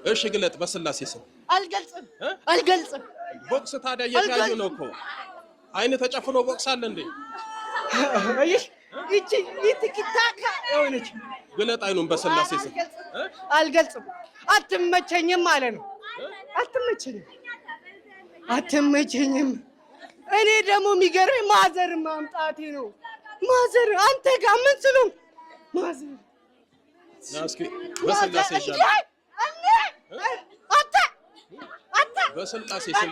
እሺ ግለጥ በስላሴ ስም። አልገልጽም። ቦክስ ታዲያ እየታዩ ነው እኮ። አይን ተጨፍኖ ቦክስ አለ እንዴ? አይሽ እቺ ይትኪታካ የሆነች ግለጥ አይኑን በስላሴ ስም። አልገልጽም። አትመቸኝም ማለት ነው። አትመቸኝም። እኔ ደግሞ የሚገርመኝ ማዘር ማምጣቴ ነው። ማዘር አንተ ጋር ምን ስለሆንክ ማዘር ናስኪ በስላሴ ይሻላል። በስላሴ ስም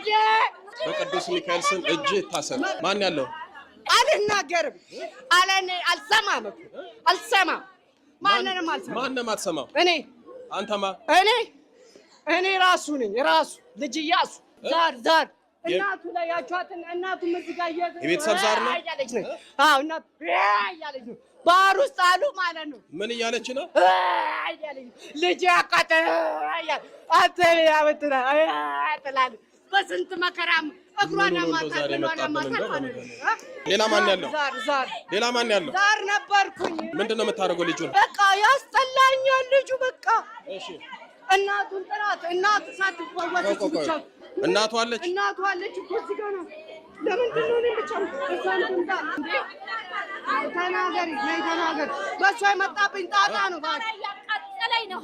በቅዱስ ሚካኤል ስም እጅ ይታሰር። ማን ያለው? አልናገርም። አልሰማም። ማንንም አልሰማም። ማንንም አትሰማም? እኔ አንተማ? እኔ ራሱ ነኝ። ራሱ ልጅ እያሱ ዛር እናቱ ላይ ያቻትን እናቱ ምዝጋ የቤተሰብ ዛር ነው። አዎ እናቱ ያያለች ነው። ባህር ውስጥ አሉ ማለት ነው። ምን እያለች ነው? ያያለች ልጅ ያቃተል አተለ ያበትራ አያጥላል በስንት መከራም እግሯን ማታል ማለት ነው። ሌላ ማን ያለው? ዛር ሌላ ማን ያለው? ዛር ነበርኩኝ። ምንድነው የምታደርገው ልጁን? በቃ ያስጠላኛል ልጁ በቃ። እሺ እናቱን ጥራት። እናቱ ሳትፈወስ ብቻ እናቱ አለች እኮ እዚህ ጋር ነው። ለምንድን ነው እኔ ብቻ እዛንቱን ዳል እንዴ? ተናገሪ በሷ የመጣብኝ ጣጣ ነው። ባክ ያቃጠለኝ ነው።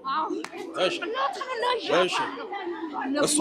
አዎ እሺ እሷ